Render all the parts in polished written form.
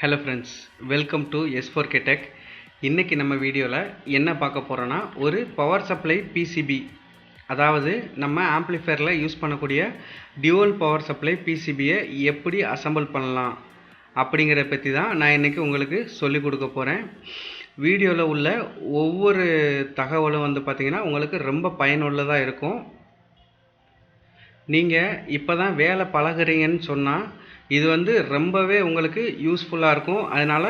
Hello friends, welcome to S4K Tech. இன்றைக்கி நம்ம வீடியோவில் என்ன பார்க்க போகிறோன்னா, ஒரு பவர் சப்ளை PCB, அதாவது நம்ம ஆம்ப்ளிஃபயரில் யூஸ் பண்ணக்கூடிய டியூவல் பவர் சப்ளை PCBயை எப்படி அசம்பிள் பண்ணலாம் அப்படிங்கிறத பற்றி தான் நான் இன்றைக்கி உங்களுக்கு சொல்லிக் கொடுக்க போகிறேன். வீடியோவில் உள்ள ஒவ்வொரு தகவலும் பார்த்திங்கன்னா உங்களுக்கு ரொம்ப பயனுள்ளதாக இருக்கும். நீங்கள் இப்போ தான் வேலை பழகுறீங்கன்னு சொன்னால் இது ரொம்பவே உங்களுக்கு யூஸ்ஃபுல்லாக இருக்கும். அதனால்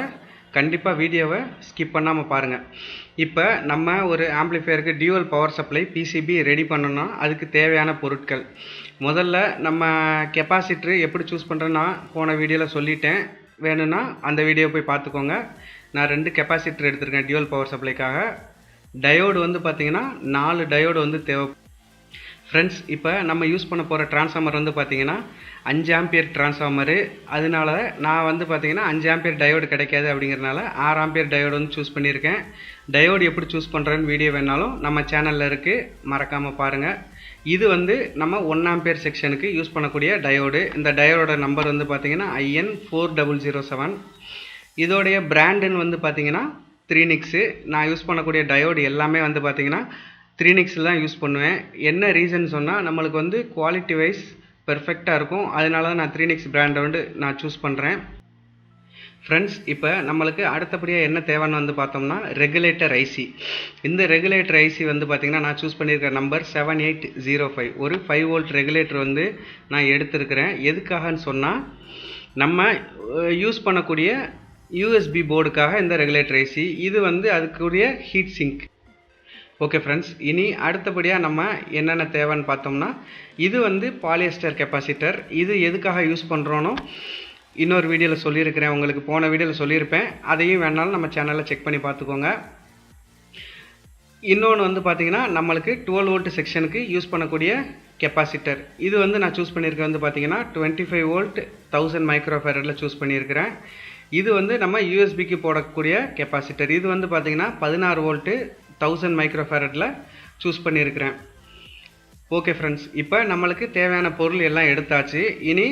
கண்டிப்பாக வீடியோவை ஸ்கிப் பண்ணாமல் பாருங்கள். இப்போ நம்ம ஒரு ஆம்ப்ளிஃபயருக்கு dual power supply PCB ready பண்ணோன்னா அதுக்கு தேவையான பொருட்கள், முதல்ல நம்ம கெப்பாசிட்டர் எப்படி சூஸ் பண்ணுறேன்னா போன வீடியோவில் சொல்லிட்டேன். வேணும்னா அந்த வீடியோ போய் பார்த்துக்கோங்க. நான் 2 கெப்பாசிட்டர் எடுத்திருக்கேன் டியூவல் பவர் சப்ளைக்காக. டயோடு பார்த்திங்கன்னா 4 டயோடு தேவை. ஃப்ரெண்ட்ஸ், இப்போ நம்ம யூஸ் பண்ண போகிற டிரான்ஸ்ஃபார்மர் பார்த்திங்கன்னா 5 ஆம்பியர் டிரான்ஸ்ஃபார்மரு. அதனால நான் பார்த்திங்கன்னா 5 ஆம்பியர் டயோடு கிடைக்காது அப்படிங்கிறனால 6 ஆம்பியர் டயோடு சூஸ் பண்ணியிருக்கேன். டயோடு எப்படி சூஸ் பண்ணுறேன்னு வீடியோ வேணாலும் நம்ம சேனலில் இருக்குது, மறக்காமல் பாருங்கள். இது நம்ம 1 ஆம்பியர் செக்ஷனுக்கு யூஸ் பண்ணக்கூடிய டயோடு. இந்த டயோடோட நம்பர் பார்த்திங்கன்னா IN4007. இதோடைய பிராண்டுன்னு பார்த்திங்கன்னா த்ரீனிக்ஸு. நான் யூஸ் பண்ணக்கூடிய டயோடு எல்லாமே பார்த்திங்கன்னா த்ரீனிக்ஸில் தான் யூஸ் பண்ணுவேன். என்ன ரீசன் சொன்னால் நம்மளுக்கு குவாலிட்டி வைஸ் பெர்ஃபெக்டாக இருக்கும். அதனால தான் நான் த்ரீனிக்ஸ் பிராண்டை நான் சூஸ் பண்ணுறேன். ஃப்ரெண்ட்ஸ், இப்போ நம்மளுக்கு அடுத்தபடியாக என்ன தேவைன்னு பார்த்தோம்னா ரெகுலேட்டர் ஐசி. இந்த ரெகுலேட்டர் ஐசி பார்த்திங்கன்னா நான் சூஸ் பண்ணியிருக்கிற நம்பர் 7805. ஒரு 5 வோல்ட் ரெகுலேட்டர் நான் எடுத்திருக்கிறேன். எதுக்காகன்னு சொன்னால் நம்ம யூஸ் பண்ணக்கூடிய USB போர்டுக்காக இந்த ரெகுலேட்டர் ஐசி. இது அதுக்குரிய ஹீட் சிங்க். ஓகே ஃப்ரெண்ட்ஸ், இனி அடுத்தபடியாக நம்ம என்னென்ன தேவைன்னு பார்த்தோம்னா இது பாலியஸ்டர் கெப்பாசிட்டர். இது எதுக்காக யூஸ் பண்ணுறோன்னு இன்னொரு வீடியோவில் சொல்லியிருக்கிறேன். உங்களுக்கு போன வீடியோவில் சொல்லியிருப்பேன். அதையும் வேணாலும் நம்ம சேனலில் செக் பண்ணி பார்த்துக்கோங்க. இன்னொன்று பார்த்திங்கன்னா நம்மளுக்கு 12 வோல்ட் செக்ஷனுக்கு யூஸ் பண்ணக்கூடிய கெப்பாசிட்டர். இது நான் சூஸ் பண்ணியிருக்கேன் பார்த்திங்கன்னா 25 வோல்ட் 1000 மைக்ரோஃபேரடில் சூஸ் பண்ணியிருக்கிறேன். இது நம்ம யூஎஸ்பிக்கு போடக்கூடிய கெப்பாசிட்டர். இது பார்த்திங்கன்னா 16 வோல்ட்டு 1000 மைக்ரோஃபேரடில் சூஸ் பண்ணியிருக்கிறேன். ஓகே ஃப்ரெண்ட்ஸ், இப்போ நம்மளுக்கு தேவையான பொருள் எல்லாம் எடுத்தாச்சு. இனி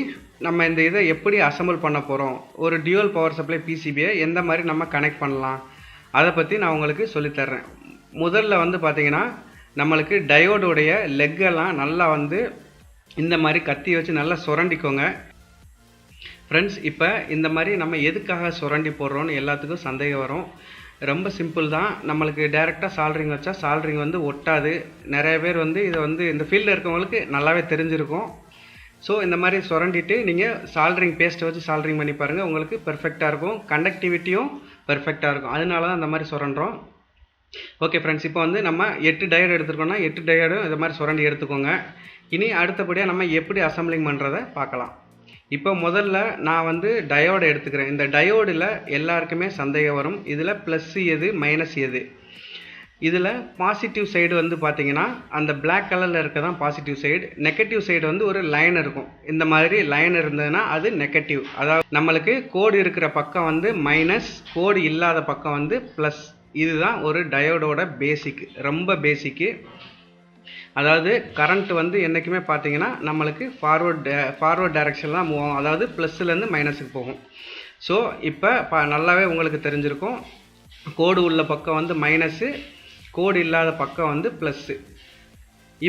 நம்ம இந்த இதை எப்படி அசம்பிள் பண்ண போகிறோம், ஒரு டியூவல் பவர் சப்ளை PCBயை எந்த மாதிரி நம்ம கனெக்ட் பண்ணலாம், அதை பற்றி நான் உங்களுக்கு சொல்லித்தர்றேன். முதல்ல பார்த்திங்கன்னா நம்மளுக்கு டயோடுடைய லெக்கெல்லாம் நல்லா இந்த மாதிரி கத்தி வச்சு நல்லா சுரண்டிக்கோங்க. ஃப்ரெண்ட்ஸ், இப்போ இந்த மாதிரி நம்ம எதுக்காக சுரண்டி போடுறோன்னு எல்லாத்துக்கும் சந்தேகம் வரும். ரொம்ப சிம்பிள் தான். நம்மளுக்கு டேரெக்டாக சால்ட்ரிங் வச்சா சால்ட்ரிங் ஒட்டாது. நிறைய பேர் இதை இந்த ஃபீல்டில் இருக்கவங்களுக்கு நல்லாவே தெரிஞ்சிருக்கும். ஸோ இந்த மாதிரி சுரண்டிட்டு நீங்கள் சால்ட்ரிங் பேஸ்ட்டை வச்சு சால்ட்ரிங் பண்ணி பாருங்கள். உங்களுக்கு பெர்ஃபெக்டாக இருக்கும், கண்டக்டிவிட்டியும் பெர்ஃபெக்டாக இருக்கும். அதனால தான் இந்த மாதிரி சுரண்டுறோம். ஓகே ஃப்ரெண்ட்ஸ், இப்போ நம்ம 8 டயோடு எடுத்துருக்கோன்னா 8 டயோடும் இந்த மாதிரி சுரண்டி எடுத்துக்கோங்க. இனி அடுத்தபடியாக நம்ம எப்படி அசம்பிளிங் பண்ணுறதை பார்க்கலாம். இப்போ முதல்ல நான் டயோடை எடுத்துக்கிறேன். இந்த டயோடில் எல்லாருக்குமே சந்தேகம் வரும், இதில் ப்ளஸ் எது மைனஸ் எது. இதில் பாசிட்டிவ் சைடு பார்த்திங்கன்னா அந்த பிளாக் கலரில் இருக்க தான் பாசிட்டிவ் சைடு. நெகட்டிவ் சைடு ஒரு லைன் இருக்கும். இந்த மாதிரி லைன் இருந்ததுன்னா அது நெகட்டிவ். அதாவது நம்மளுக்கு கோடு இருக்கிற பக்கம் மைனஸ், கோடு இல்லாத பக்கம் ப்ளஸ். இதுதான் ஒரு டயோடோட பேசிக், ரொம்ப பேசிக்கு. அதாவது கரண்ட் என்றைக்குமே பார்த்திங்கன்னா நம்மளுக்கு ஃபார்வர்ட் டைரெக்ஷன் தான் மூவ் ஆகும். அதாவது ப்ளஸ்லேருந்து மைனஸுக்கு போகும். ஸோ இப்போ நல்லாவே உங்களுக்கு தெரிஞ்சிருக்கும், கோடு உள்ள பக்கம் மைனஸு, கோடு இல்லாத பக்கம் ப்ளஸ்ஸு.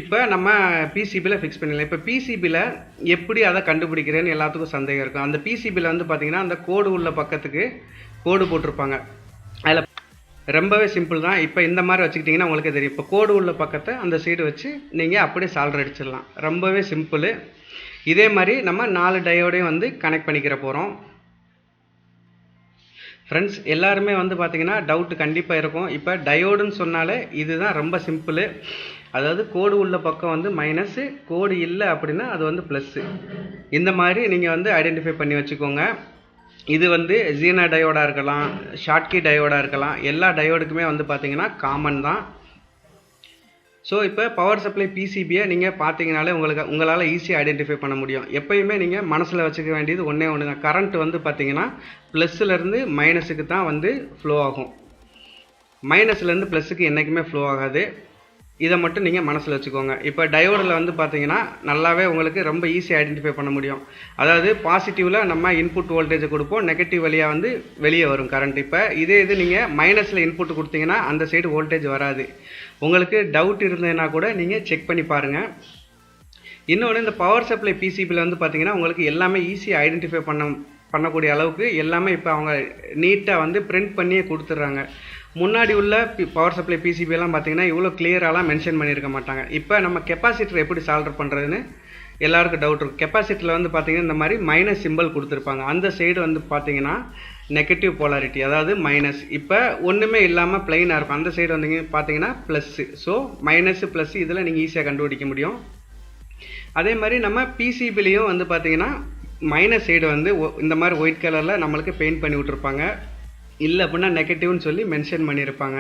இப்போ நம்ம PCBயில் ஃபிக்ஸ் பண்ணிடலாம். இப்போ PCBயில் எப்படி அதை கண்டுபிடிக்கிறேன்னு எல்லாத்துக்கும் சந்தேகம் இருக்கும். அந்த PCBயில் பார்த்திங்கன்னா அந்த கோடு உள்ள பக்கத்துக்கு கோடு போட்டிருப்பாங்க. அதில் ரொம்பவே சிம்பிள் தான். இப்போ இந்த மாதிரி வச்சுக்கிட்டிங்கன்னா உங்களுக்கு தெரியும். இப்போ கோடு உள்ள பக்கத்தை அந்த சைடு வச்சு நீங்கள் அப்படியே சால்டர் அடிச்சிடலாம். ரொம்பவே சிம்பிள். இதே மாதிரி நம்ம 4 டயோடையும் கனெக்ட் பண்ணிக்கிற போகிறோம். ஃப்ரெண்ட்ஸ், எல்லாருமே பார்த்திங்கன்னா டவுட்டு கண்டிப்பாக இருக்கும். இப்போ டயோடுன்னு சொன்னாலே இதுதான் ரொம்ப சிம்பிள். அதாவது கோடு உள்ள பக்கம் மைனஸு, கோடு இல்லை அப்படின்னா அது ப்ளஸ்ஸு. இந்த மாதிரி நீங்கள் ஐடென்டிஃபை பண்ணி வச்சுக்கோங்க. இது ஜீனா டயோடாக இருக்கலாம், ஷார்ட்கி டயோடாக இருக்கலாம். எல்லா டயோடுக்குமே பார்த்திங்கன்னா காமன் தான். ஸோ இப்போ பவர் சப்ளை PCBயை நீங்கள் பார்த்தீங்கனாலே உங்களால் ஈஸியாக ஐடென்டிஃபை பண்ண முடியும். எப்போயுமே நீங்கள் மனசில் வச்சுக்க வேண்டியது ஒன்றே தான். கரண்ட் பார்த்திங்கன்னா ப்ளஸ்ஸுலேருந்து மைனஸுக்கு தான் ஃப்ளோ ஆகும். மைனஸ்லேருந்து ப்ளஸ்ஸுக்கு என்றைக்குமே ஃப்ளோ ஆகாது. இதை மட்டும் நீங்கள் மனசில் வச்சுக்கோங்க. இப்போ டயோடில் வந்து பார்த்தீங்கன்னா நல்லாவே உங்களுக்கு ரொம்ப ஈஸியாக ஐடென்டிஃபை பண்ண முடியும். அதாவது பாசிட்டிவில் நம்ம இன்புட் வோல்டேஜை கொடுப்போம், நெகட்டிவ் வழியாக வந்து வெளியே வரும் கரண்ட். இப்போ இது நீங்கள் மைனஸில் இன்புட் கொடுத்தீங்கன்னா அந்த சைடு வோல்டேஜ் வராது. உங்களுக்கு டவுட் இருந்ததுன்னா கூட நீங்கள் செக் பண்ணி பாருங்கள். இன்னொன்று, இந்த பவர் சப்ளை பிசிபியில் வந்து பார்த்தீங்கன்னா உங்களுக்கு எல்லாமே ஈஸியாக ஐடென்டிஃபை பண்ணக்கூடிய அளவுக்கு எல்லாமே இப்போ அவங்க நீட்டாக வந்து பிரிண்ட் பண்ணியே கொடுத்துட்றாங்க. முன்னாடி உள்ள பவர் சப்ளை பிசிபியெல்லாம் பார்த்தீங்கன்னா இவ்வளோ கிளியராலாம் மென்ஷன் பண்ணியிருக்க மாட்டாங்க. இப்போ நம்ம கெப்பாசிட்டர் எப்படி சால்வ் பண்ணுறதுன்னு எல்லாருக்கும் டவுட் இருக்கும். கெப்பாசிட்டரில் வந்து பார்த்தீங்கன்னா இந்த மாதிரி மைனஸ் சிம்பிள் கொடுத்துருப்பாங்க. அந்த சைடு வந்து பார்த்தீங்கன்னா நெகட்டிவ் போலாரிட்டி, அதாவது மைனஸ். இப்போ ஒன்றுமே இல்லாமல் பிளைனாக இருக்கும். அந்த சைடு வந்து பார்த்தீங்கன்னா ப்ளஸ்ஸு. ஸோ மைனஸு ப்ளஸ் இதில் நீங்கள் ஈஸியாக கண்டுபிடிக்க முடியும். அதே மாதிரி நம்ம பிசிபிலையும் வந்து பார்த்தீங்கன்னா மைனஸ் சைடு வந்து இந்த மாதிரி ஒயிட் கலரில் நம்மளுக்கு பெயிண்ட் பண்ணி விட்ருப்பாங்க. இல்லை அப்படின்னா நெகட்டிவ்னு சொல்லி மென்ஷன் பண்ணியிருப்பாங்க.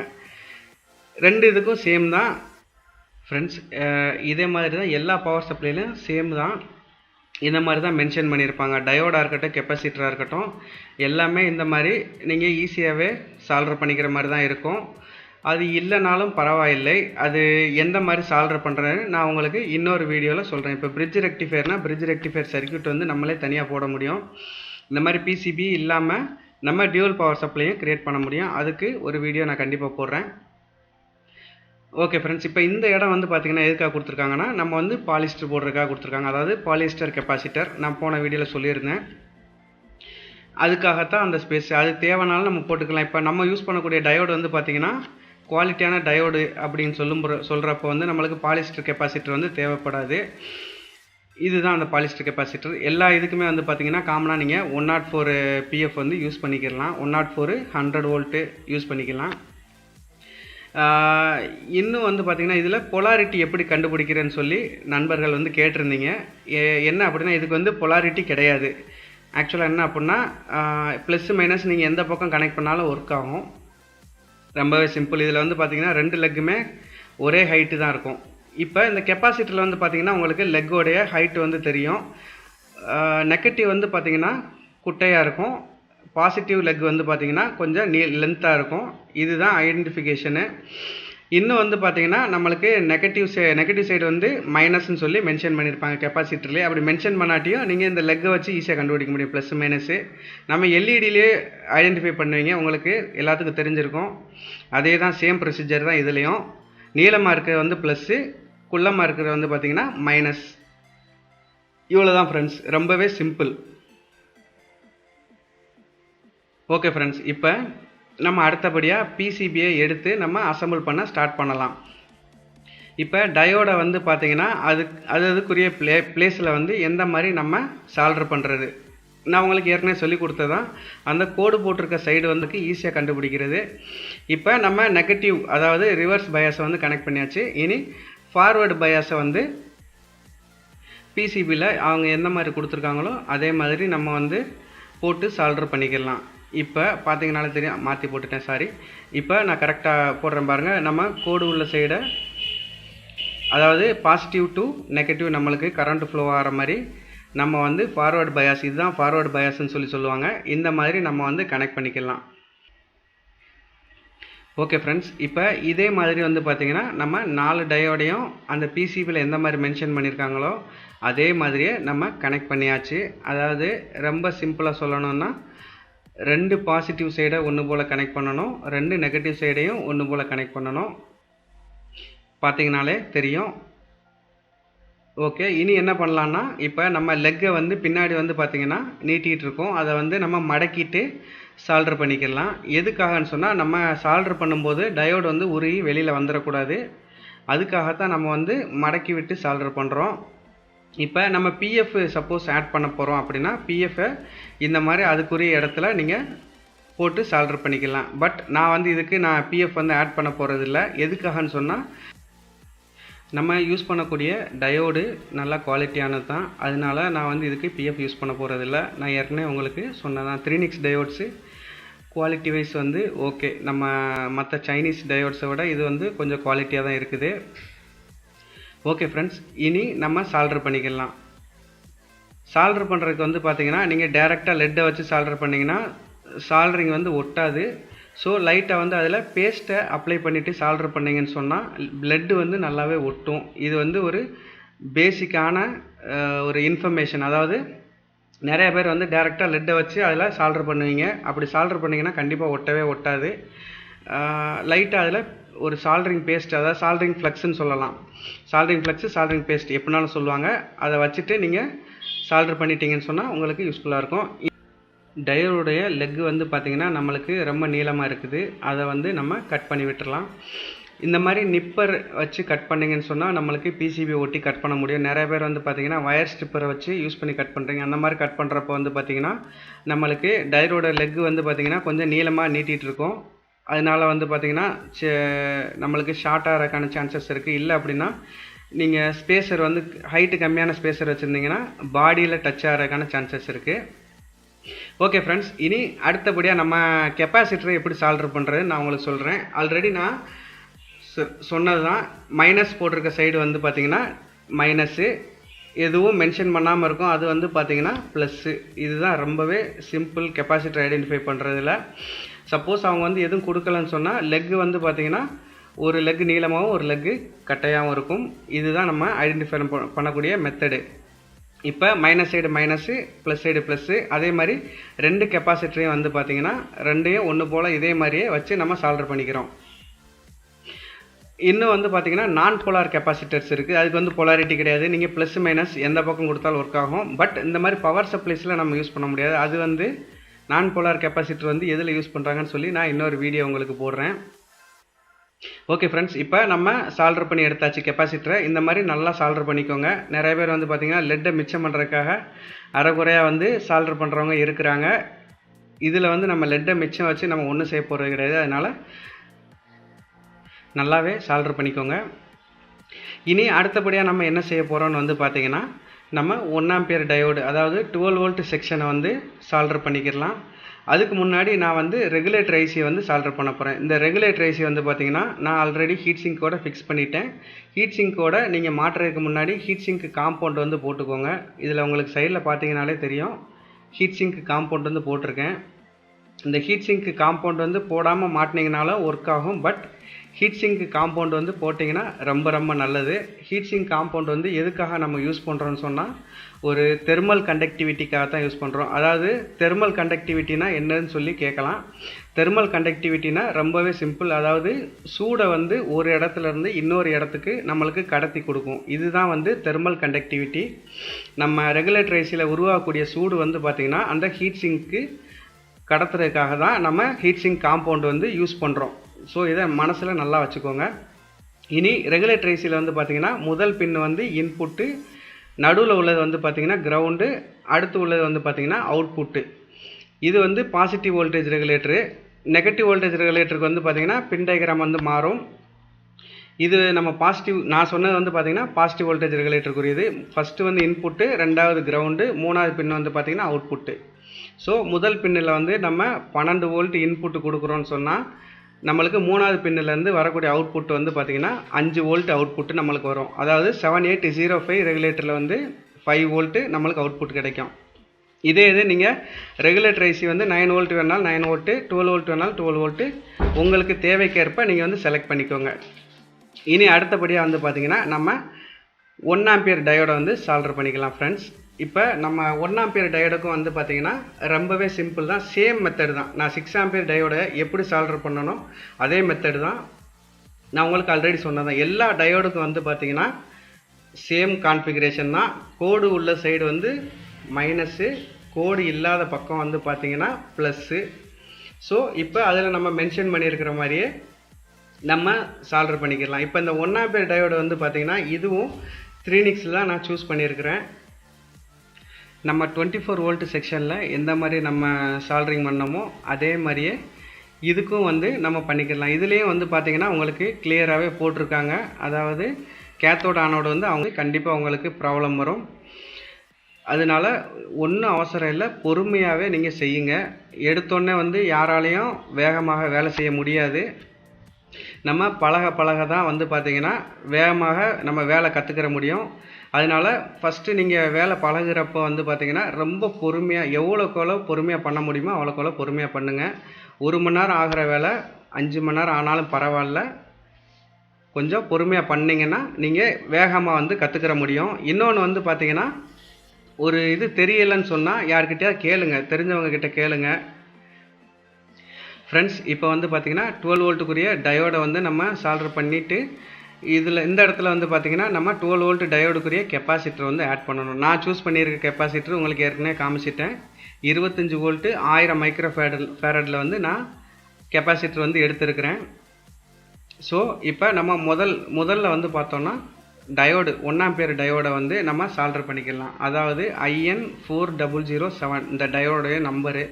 ரெண்டு இதுக்கும் சேம் தான் ஃப்ரெண்ட்ஸ். இதே மாதிரி தான் எல்லா பவர் சப்ளைலையும் சேம் தான். இந்த மாதிரி தான் மென்ஷன் பண்ணியிருப்பாங்க. டயோடாக இருக்கட்டும், கெப்பாசிட்டராக இருக்கட்டும், எல்லாமே இந்த மாதிரி நீங்கள் ஈஸியாகவே சால்வ் பண்ணிக்கிற மாதிரி தான் இருக்கும். அது இல்லைனாலும் பரவாயில்லை. அது எந்த மாதிரி சால்வ் பண்ணுறேன்னு நான் உங்களுக்கு இன்னொரு வீடியோவில் சொல்கிறேன். இப்போ பிரிட்ஜ் ரெக்டிஃபையர்னால் பிரிட்ஜ் ரெக்டிஃபையர் சர்க்யூட் வந்து நம்மளே தனியாக போட முடியும். இந்த மாதிரி பிசிபி இல்லாமல் நம்ம டியூவல் பவர் சப்ளையும் க்ரியேட் பண்ண முடியும். அதுக்கு ஒரு வீடியோ நான் கண்டிப்பாக போடுறேன். ஓகே ஃப்ரெண்ட்ஸ், இப்போ இந்த இடம் வந்து பார்த்திங்கன்னா எதுக்காக கொடுத்துருக்காங்கன்னா நம்ம வந்து பாலிஸ்டர் போடுறதுக்காக கொடுத்துருக்காங்க. அதாவது பாலிஸ்டர் கெப்பாசிட்டர் நான் போன வீடியோவில் சொல்லியிருந்தேன். அதுக்காகத்தான் அந்த ஸ்பேஸ். அது தேவைனாலும் நம்ம போட்டுக்கலாம். இப்போ நம்ம யூஸ் பண்ணக்கூடிய டயோடு வந்து பார்த்திங்கன்னா குவாலிட்டியான டயோடு அப்படின்னு சொல்கிறப்போ வந்து நம்மளுக்கு பாலிஸ்டர் கெப்பாசிட்டர் வந்து தேவைப்படாது. இதுதான் அந்த பாலிஸ்டர் கெப்பாசிட்டர். எல்லா இதுக்குமே வந்து பார்த்திங்கன்னா காமனாக நீங்கள் 104 PF வந்து யூஸ் பண்ணிக்கலாம். 104 100 வோல்ட்டு யூஸ் பண்ணிக்கலாம். இன்னும் வந்து பார்த்திங்கன்னா இதில் பொலாரிட்டி எப்படி கண்டுபிடிக்கிறேன்னு சொல்லி நண்பர்கள் வந்து கேட்டிருந்தீங்க. என்ன அப்படின்னா இதுக்கு வந்து பொலாரிட்டி கிடையாது. ஆக்சுவலாக என்ன அப்படின்னா ப்ளஸ் மைனஸ் நீங்கள் எந்த பக்கம் கனெக்ட் பண்ணாலும் ஒர்க் ஆகும். ரொம்பவே சிம்பிள். இதில் வந்து பார்த்திங்கன்னா ரெண்டு லெக்குமே ஒரே ஹைட்டு தான் இருக்கும். இப்போ இந்த கெப்பாசிட்டரில் வந்து பார்த்திங்கன்னா உங்களுக்கு லெக்கோடைய ஹைட்டு வந்து தெரியும். நெகட்டிவ் வந்து பார்த்திங்கன்னா குட்டையாக இருக்கும். பாசிட்டிவ் லெக் வந்து பார்த்திங்கன்னா கொஞ்சம் லென்த்தாக இருக்கும். இதுதான் ஐடென்டிஃபிகேஷனு. இன்னும் வந்து பார்த்திங்கன்னா நம்மளுக்கு நெகட்டிவ் சைடு வந்து மைனஸ்ன்னு சொல்லி மென்ஷன் பண்ணியிருப்பாங்க கெப்பாசிட்டர்லேயே. அப்படி மென்ஷன் பண்ணாட்டியும் நீங்கள் இந்த லெக்கை வச்சு ஈஸியாக கண்டுபிடிக்க முடியும் ப்ளஸ் மைனஸு. நம்ம எல்இடியிலே ஐடென்டிஃபை பண்ணுவீங்க, உங்களுக்கு எல்லாத்துக்கும் தெரிஞ்சிருக்கும். அதே தான் சேம் ப்ரொசீஜர் தான் இதுலேயும். நீளமாக இருக்கிறது வந்து ப்ளஸ்ஸு, குள்ளமாக இருக்கிறது வந்து பார்த்திங்கன்னா மைனஸ். இவ்வளோ தான் ஃப்ரெண்ட்ஸ், ரொம்பவே சிம்பிள். ஓகே ஃப்ரெண்ட்ஸ், இப்போ நம்ம அடுத்தபடியாக பிசிபியை எடுத்து நம்ம அசம்பிள் பண்ண ஸ்டார்ட் பண்ணலாம். இப்போ டயோடை வந்து பார்த்திங்கன்னா அதுக்குரிய பிளேஸில் வந்து எந்த மாதிரி நம்ம சால்வ் பண்ணுறது நான் உங்களுக்கு ஏற்கனவே சொல்லி கொடுத்ததான். அந்த கோடு போட்டிருக்க சைடு வந்து ஈஸியாக கண்டுபிடிக்கிறது. இப்போ நம்ம நெகட்டிவ், அதாவது ரிவர்ஸ் பயாஸை வந்து கனெக்ட் பண்ணியாச்சு. இனி ஃபார்வேர்டு பயாஸை வந்து பிசிபியில் அவங்க எந்த மாதிரி கொடுத்துருக்காங்களோ அதே மாதிரி நம்ம வந்து போட்டு சால்வ் பண்ணிக்கலாம். இப்போ பார்த்தீங்கனாலே தெரியும், மாற்றி போட்டுட்டேன், சாரி. இப்போ நான் கரெக்டாக போடுறேன் பாருங்கள். நம்ம கோடு உள்ள சைடை, அதாவது பாசிட்டிவ் டு நெகட்டிவ் நம்மளுக்கு கரண்ட் ஃப்ளோ ஆகிற மாதிரி நம்ம வந்து ஃபார்வர்டு பயாஸ், இதுதான் ஃபார்வர்டு பயாஸ்ன்னு சொல்லுவாங்க. இந்த மாதிரி நம்ம வந்து கனெக்ட் பண்ணிக்கலாம். ஓகே ஃப்ரெண்ட்ஸ், இப்போ இதே மாதிரி வந்து பார்த்திங்கன்னா நம்ம 4 டயோடையும் அந்த பிசிபியில் எந்த மாதிரி மென்ஷன் பண்ணியிருக்காங்களோ அதே மாதிரியே நம்ம கனெக்ட் பண்ணியாச்சு. அதாவது ரொம்ப சிம்பிளாக சொல்லணும்னா 2 பாசிட்டிவ் சைடை ஒன்று போல் கனெக்ட் பண்ணணும், 2 நெகட்டிவ் சைடையும் ஒன்று போல் கனெக்ட் பண்ணணும். பார்த்தீங்கனாலே தெரியும். ஓகே, இனி என்ன பண்ணலான்னா இப்போ நம்ம லெக்கை வந்து பின்னாடி வந்து பார்த்திங்கன்னா நீட்டிகிட்டு இருக்கோம். அதை வந்து நம்ம மடக்கிட்டு சால்டர் பண்ணிக்கலாம். எதுக்காகன்னு சொன்னால் நம்ம சால்டர் பண்ணும்போது டயோடு வந்து உருகி வெளியில் வந்துடக்கூடாது. அதுக்காகத்தான் நம்ம வந்து மடக்கி விட்டு சால்டர் பண்ணுறோம். இப்போ நம்ம பிஎஃப் சப்போஸ் ஆட் பண்ண போகிறோம் அப்படின்னா பிஎஃப்பை இந்த மாதிரி அதுக்குரிய இடத்துல நீங்கள் போட்டு சால்டர் பண்ணிக்கலாம். பட் நான் வந்து இதுக்கு பிஎஃப் வந்து ஆட் பண்ண போகிறதில்ல. எதுக்காகன்னு சொன்னால் நம்ம யூஸ் பண்ணக்கூடிய டயோடு நல்லா குவாலிட்டியானது தான். அதனால நான் வந்து இதுக்கு பிஎஃப் யூஸ் பண்ண போகிறதில்ல. நான் ஏற்கனவே உங்களுக்கு சொன்னதான், 3Nix டயோட்ஸு குவாலிட்டி வைஸ் வந்து ஓகே. நம்ம மற்ற சைனீஸ் டயோட்ஸை விட இது வந்து கொஞ்சம் குவாலிட்டியாக தான் இருக்குது. ஓகே ஃப்ரெண்ட்ஸ், இனி நம்ம சால்டர் பண்ணிக்கலாம். சால்டர் பண்ணுறதுக்கு வந்து பார்த்திங்கன்னா நீங்கள் டேரெக்டாக லெட்டை வச்சு சால்டர் பண்ணிங்கன்னா சால்டரிங் வந்து ஒட்டாது. ஸோ லைட்டாக வந்து அதில் பேஸ்ட்டை அப்ளை பண்ணிவிட்டு சால்டர் பண்ணிங்கன்னு சொன்னால் பிளட்டு வந்து நல்லாவே ஒட்டும். இது வந்து ஒரு பேசிக்கான ஒரு இன்ஃபர்மேஷன். அதாவது நிறைய பேர் வந்து டேரெக்டாக லெட்டை வச்சு அதில் சால்டர் பண்ணுவீங்க. அப்படி சால்டர் பண்ணிங்கன்னா கண்டிப்பாக ஒட்டவே ஒட்டாது. லைட்டாக அதில் ஒரு சால்டரிங் பேஸ்ட், அதாவது சால்டரிங் ஃப்ளக்ஸ்ன்னு சொல்லலாம். சால்டரிங் ஃப்ளக்ஸு, சால்டரிங் பேஸ்ட் எப்படினாலும் சொல்லுவாங்க. அதை வச்சுட்டு நீங்கள் சால்டர் பண்ணிட்டீங்கன்னு சொன்னால் உங்களுக்கு யூஸ்ஃபுல்லாக இருக்கும். டயோடைய லெக் வந்து பார்த்திங்கன்னா நம்மளுக்கு ரொம்ப நீளமாக இருக்குது. அதை வந்து நம்ம கட் பண்ணி விட்டுறலாம். இந்த மாதிரி நிப்பர் வச்சு கட் பண்ணிங்கன்னு சொன்னால் நம்மளுக்கு பிசிபி ஒட்டி கட் பண்ண முடியும். நிறைய பேர் வந்து பார்த்திங்கன்னா வயர் ஸ்ட்ரிப்பரை வச்சு யூஸ் பண்ணி கட் பண்ணுறீங்க. அந்த மாதிரி கட் பண்ணுறப்போ வந்து பார்த்திங்கன்னா நம்மளுக்கு டயரோட லெக் வந்து பார்த்திங்கன்னா கொஞ்சம் நீளமாக நீட்டிகிட்டு இருக்கும். அதனால் வந்து பார்த்திங்கன்னா நம்மளுக்கு ஷார்ட் ஆகிறதுக்கான சான்சஸ் இருக்குது. இல்லை அப்படின்னா நீங்கள் ஸ்பேசர் வந்து ஹைட்டு கம்மியான ஸ்பேசர் வச்சுருந்தீங்கன்னா பாடியில் டச் ஆகிறதுக்கான சான்சஸ் இருக்குது. ஓகே ஃப்ரெண்ட்ஸ், இனி அடுத்தபடியாக நம்ம கெப்பாசிட்டரை எப்படி சால்டர் பண்ணுறது நான் உங்களுக்கு சொல்கிறேன். ஆல்ரெடி நான் சொன்னது தான். மைனஸ் போட்டிருக்க சைடு வந்து பார்த்திங்கன்னா மைனஸு, எதுவும் மென்ஷன் பண்ணாமல் இருக்கும். அது வந்து பார்த்திங்கன்னா ப்ளஸ்ஸு. இதுதான் ரொம்பவே சிம்பிள் கெப்பாசிட்டர் ஐடென்டிஃபை பண்ணுறதுல. சப்போஸ் அவங்க வந்து எதுவும் கொடுக்கலன்னு சொன்னால் லெக்கு வந்து பார்த்திங்கன்னா ஒரு லெக் நீளமாகவும் ஒரு லெக்கு கட்டையாகவும் இருக்கும். இதுதான் நம்ம ஐடென்டிஃபை பண்ணக்கூடிய மெத்தடு. இப்போ minus side minus, plus side plus. அதே மாதிரி ரெண்டு கெப்பாசிட்டரையும் வந்து பார்த்திங்கன்னா ரெண்டையும் ஒன்று போல் இதே மாதிரியே வச்சு நம்ம சால்டர் பண்ணிக்கிறோம். இன்னும் வந்து பார்த்திங்கன்னா நான் போலார் கெப்பாசிட்டர்ஸ் இருக்குது. அதுக்கு வந்து பொலாரிட்டி கிடையாது. நீங்கள் ப்ளஸ் மைனஸ் எந்த பக்கம் கொடுத்தாலும் ஒர்க் ஆகும். பட் இந்த மாதிரி பவர் சப்ளைஸில் நம்ம யூஸ் பண்ண முடியாது. அது வந்து நான் போலார் கெப்பாசிட்டர் வந்து எதில் யூஸ் பண்ணுறாங்கன்னு சொல்லி நான் இன்னொரு வீடியோ உங்களுக்கு போடுறேன். ஓகே ஃப்ரெண்ட்ஸ், இப்போ நம்ம சால்டர் பண்ணி எடுத்தாச்சு கெப்பாசிட்டரை. இந்த மாதிரி நல்லா சால்டர் பண்ணிக்கோங்க. நிறைய பேர் வந்து பார்த்திங்கன்னா லெட்டை மிச்சம் பண்ணுறதுக்காக அரைக்குறையாக வந்து சால்டர் பண்ணுறவங்க இருக்கிறாங்க. இதில் வந்து நம்ம லெட்டை மிச்சம் வச்சு நம்ம ஒன்றும் செய்ய போகிறது கிடையாது. அதனால் நல்லாவே சால்டர் பண்ணிக்கோங்க. இனி அடுத்தபடியாக நம்ம என்ன செய்ய போகிறோம்னு வந்து பார்த்திங்கன்னா நம்ம 1 ஆம்பியர் டயோடு, அதாவது 12 வோல்ட் செக்ஷனை வந்து சால்டர் பண்ணிக்கிடலாம். அதுக்கு முன்னாடி நான் வந்து ரெகுலேட்டர் ஐசியை வந்து சால்டர் பண்ண போகிறேன். இந்த ரெகுலேட்டர் ஐசி வந்து பார்த்திங்கன்னா நான் ஆல்ரெடி ஹீட் சிங்கோட ஃபிக்ஸ் பண்ணிட்டேன். ஹீட் சிங்கோட நீங்கள் மாட்டுறதுக்கு முன்னாடி ஹீட் சிங்க் காம்பவுண்ட் வந்து போட்டுக்கோங்க. இதில் உங்களுக்கு சைடில் பார்த்தீங்கனாலே தெரியும், ஹீட் சிங்க் காம்பவுண்ட் வந்து போட்டிருக்கேன். இந்த ஹீட் சிங்க் காம்பவுண்ட் வந்து போடாமல் மாட்டினீங்கனாலும் ஒர்க் ஆகும். பட் ஹீட் சிங்க் காம்பவுண்ட் வந்து போட்டிங்கன்னா ரொம்ப நல்லது. ஹீட் சிங்க் காம்பவுண்ட் வந்து எதுக்காக நம்ம யூஸ் பண்ணுறோன்னு சொன்னால் ஒரு தெர்மல் கண்டக்டிவிட்டிக்காக தான் யூஸ் பண்ணுறோம். அதாவது தெர்மல் கண்டக்டிவிட்டினா என்னன்னு சொல்லி கேட்கலாம். தெர்மல் கண்டக்டிவிட்டினா ரொம்பவே சிம்பிள். அதாவது சூடை வந்து ஒரு இடத்துலேருந்து இன்னொரு இடத்துக்கு நம்மளுக்கு கடத்தி கொடுக்கும். இதுதான் வந்து தெர்மல் கண்டக்டிவிட்டி. நம்ம ரெகுலேட்டர் ஐசியில் உருவாகக்கூடிய சூடு வந்து பார்த்திங்கன்னா அந்த ஹீட் சிங்க்கு கடத்துறதுக்காக தான் நம்ம ஹீட் சிங்க் காம்பவுண்ட் வந்து யூஸ் பண்ணுறோம். ஸோ இதை மனசில் நல்லா வச்சுக்கோங்க. இனி ரெகுலேட்டர் ஐசியில் வந்து பார்த்திங்கன்னா முதல் பின் வந்து இன்புட்டு, நடுவில் உள்ளது வந்து பார்த்திங்கன்னா கிரவுண்டு, அடுத்து உள்ளது வந்து பார்த்திங்கன்னா அவுட்புட்டு. இது வந்து positive voltage regulator. Negative voltage ரெகுலேட்டருக்கு வந்து பார்த்திங்கன்னா பின் டயக்ராம் வந்து மாறும். இது நம்ம பாசிட்டிவ், நான் சொன்னது வந்து பார்த்திங்கன்னா பாசிட்டிவ் வோல்டேஜ் ரெகுலேட்டருக்குரியது. ஃபஸ்ட்டு வந்து இன்புட்டு, ரெண்டாவது கிரவுண்டு, மூணாவது பின் வந்து பார்த்திங்கன்னா அவுட்புட்டு. ஸோ முதல் பின்னில் வந்து நம்ம 12 வோல்ட் இன்புட்டு கொடுக்குறோன்னு சொன்னால் நம்மளுக்கு மூணாவது பின்னிலேருந்து வரக்கூடிய அவுட்புட் வந்து பார்த்திங்கன்னா 5 வோல்ட் அவுட்புட்டு நம்மளுக்கு வரும். அதாவது 7805 ரெகுலேட்டரில் வந்து 5 வோல்ட்டு நம்மளுக்கு அவுட்புட் கிடைக்கும். இதே இது நீங்கள் ரெகுலேட்டர் ஐசி வந்து 9 வோல்ட் வேணாலும் 9 வோல்ட்டு, 12 வோல்ட் வேணாலும் 12 வோல்ட்டு உங்களுக்கு தேவைக்கேற்ப நீங்கள் வந்து செலக்ட் பண்ணிக்கோங்க. இனி அடுத்தபடியாக வந்து பார்த்திங்கன்னா நம்ம 1 ஆம்பியர் டயோடை வந்து சால்டர் பண்ணிக்கலாம் ஃப்ரெண்ட்ஸ். இப்போ நம்ம 1 ஆம்பியர் டயோடுக்கும் வந்து பார்த்திங்கன்னா ரொம்பவே சிம்பிள் தான். சேம் மெத்தட் தான். நான் 6 ஆம்பியர் டயோடை எப்படி சால்டர் பண்ணணும் அதே மெத்தட் தான். நான் உங்களுக்கு ஆல்ரெடி சொன்னதான். எல்லா டயோடுக்கும் வந்து பார்த்திங்கன்னா சேம் கான்ஃபிகரேஷன் தான். கோடு உள்ள சைடு வந்து மைனஸு, கோடு இல்லாத பக்கம் வந்து பார்த்திங்கன்னா ப்ளஸ்ஸு. ஸோ இப்போ அதில் நம்ம மென்ஷன் பண்ணியிருக்கிற மாதிரியே நம்ம சால்டர் பண்ணிக்கலாம். இப்போ இந்த 1 ஆம்பியர் டயோடு வந்து பார்த்திங்கன்னா இதுவும் 3நிக்ஸில் தான் நான் சூஸ் பண்ணியிருக்கிறேன். நம்ம 24 வோல்ட் செக்ஷனில் எந்த மாதிரி நம்ம சால்டரிங் பண்ணோமோ அதே மாதிரியே இதுக்கும் வந்து நம்ம பண்ணிக்கலாம். இதுலேயும் வந்து பார்த்திங்கன்னா உங்களுக்கு கிளியராகவே போட்டிருக்காங்க. அதாவது கேத்தோட ஆனோடு வந்து அவங்க கண்டிப்பாக உங்களுக்கு ப்ராப்ளம் வரும். அதனால ஒன்றும் அவசரம் இல்லை, பொறுமையாகவே நீங்கள் செய்யுங்க. எடுத்தோடனே வந்து யாராலையும் வேகமாக வேலை செய்ய முடியாது. நம்ம பழக தான் வந்து பார்த்திங்கன்னா வேகமாக நம்ம வேலை கற்றுக்கிற முடியும். அதனால் ஃபஸ்ட்டு நீங்கள் வேலை பழகுறப்போ வந்து பார்த்திங்கன்னா ரொம்ப பொறுமையாக, எவ்வளோக்கு எவ்வளோ பொறுமையாக பண்ண முடியுமோ அவ்வளோக்கு எவ்வளோ பொறுமையாக பண்ணுங்கள். 1 மணி நேரம் ஆகிற வேலை 5 மணி நேரம் ஆனாலும் பரவாயில்ல, கொஞ்சம் பொறுமையாக பண்ணிங்கன்னா நீங்கள் வேகமாக வந்து கற்றுக்கிற முடியும். இன்னொன்று வந்து பார்த்தீங்கன்னா, ஒரு இது தெரியலைன்னு சொன்னால் யார்கிட்டயாவது கேளுங்க, தெரிஞ்சவங்க கிட்ட கேளுங்க. ஃப்ரெண்ட்ஸ், இப்போ வந்து பார்த்தீங்கன்னா 12 வோல்ட்டுக்குரிய டயோடை வந்து நம்ம சால்டர் பண்ணிவிட்டு, இந்த இடத்துல வந்து பார்த்தீங்கன்னா நம்ம 12 வோல்ட் டயோடுக்குரிய கெப்பாசிட்டர் வந்து ஆட் பண்ணணும். நான் சூஸ் பண்ணியிருக்க கெப்பாசிட்டர் உங்களுக்கு ஏற்கனவே காமிச்சிட்டேன். 25 வோல்ட்டு 1000 மைக்ரோ ஃபேரடில் வந்து நான் கெப்பாசிட்டர் வந்து எடுத்திருக்கிறேன். ஸோ இப்போ நம்ம முதல்ல வந்து பார்த்தோன்னா டயோடு 1 ஆம்பியர் டயோடை வந்து நம்ம சால்டர் பண்ணிக்கலாம். அதாவது IN4007 இந்த டயோடைய நம்பரு.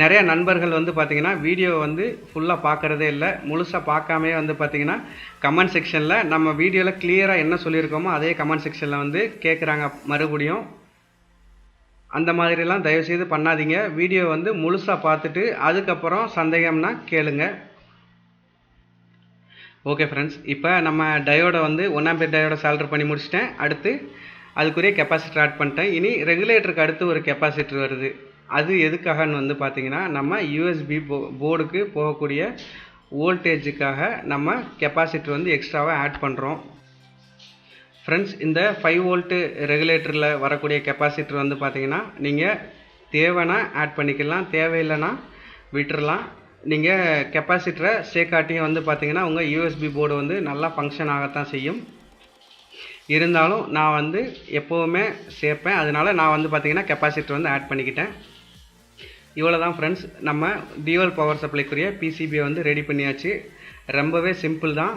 நிறைய நண்பர்கள் வந்து பார்த்திங்கன்னா வீடியோ வந்து ஃபுல்லாக பார்க்குறதே இல்லை, முழுசாக பார்க்காமே வந்து பார்த்திங்கன்னா கமெண்ட் செக்ஷனில் நம்ம வீடியோவில் கிளியராக என்ன சொல்லியிருக்கோமோ அதே கமெண்ட் செக்ஷனில் வந்து கேட்குறாங்க மறுபடியும். அந்த மாதிரிலாம் தயவுசெய்து பண்ணாதீங்க. வீடியோ வந்து முழுசாக பார்த்துட்டு அதுக்கப்புறம் சந்தேகம்னா கேளுங்க. ஓகே ஃப்ரெண்ட்ஸ், இப்போ நம்ம டயோடை வந்து 1 ஆம்பியர் டயோடை சால்டர் பண்ணி முடிச்சிட்டேன். அடுத்து அதுக்குரிய கெப்பாசிட்டர் ஆட் பண்ணிட்டேன். இனி ரெகுலேட்டருக்கு அடுத்து ஒரு கெப்பாசிட்டர் வருது. அது எதுக்காகன்னு வந்து பார்த்திங்கன்னா, நம்ம யூஎஸ்பி போர்டுக்கு போகக்கூடிய வோல்டேஜுக்காக நம்ம கெப்பாசிட்டர் வந்து எக்ஸ்ட்ராவாக ஆட் பண்ணுறோம். ஃப்ரெண்ட்ஸ், இந்த 5 வோல்ட்டு ரெகுலேட்டரில் வரக்கூடிய கெப்பாசிட்டர் வந்து பார்த்திங்கன்னா நீங்கள் தேவைன்னா ஆட் பண்ணிக்கலாம், தேவையில்லைன்னா விட்டுறலாம். நீங்கள் கெப்பாசிட்டரை சேர்க்காட்டியும் வந்து பார்த்திங்கன்னா உங்கள் யூஎஸ்பி போர்டு வந்து நல்லா ஃபங்க்ஷன் ஆகத்தான் செய்யும். இருந்தாலும் நான் வந்து எப்போவுமே சேர்ப்பேன், அதனால் நான் வந்து பார்த்திங்கன்னா கெப்பாசிட்டர் வந்து ஆட் பண்ணிக்கிட்டேன். இவ்வளோ தான் ஃப்ரெண்ட்ஸ், நம்ம டியூவல் பவர் சப்ளைக்குரிய பிசிபியை வந்து ரெடி பண்ணியாச்சு. ரொம்பவே சிம்பிள் தான்.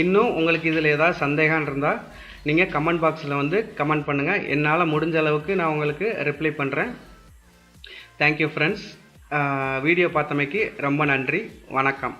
இன்னும் உங்களுக்கு இதில் ஏதாவது சந்தேகம் இருந்தால் நீங்கள் கமெண்ட் பாக்ஸில் வந்து கமெண்ட் பண்ணுங்கள். என்னால் முடிஞ்ச அளவுக்கு நான் உங்களுக்கு ரிப்ளை பண்ணுறேன். Thank you friends. வீடியோ பார்த்தமைக்கு ரொம்ப நன்றி. வணக்கம்.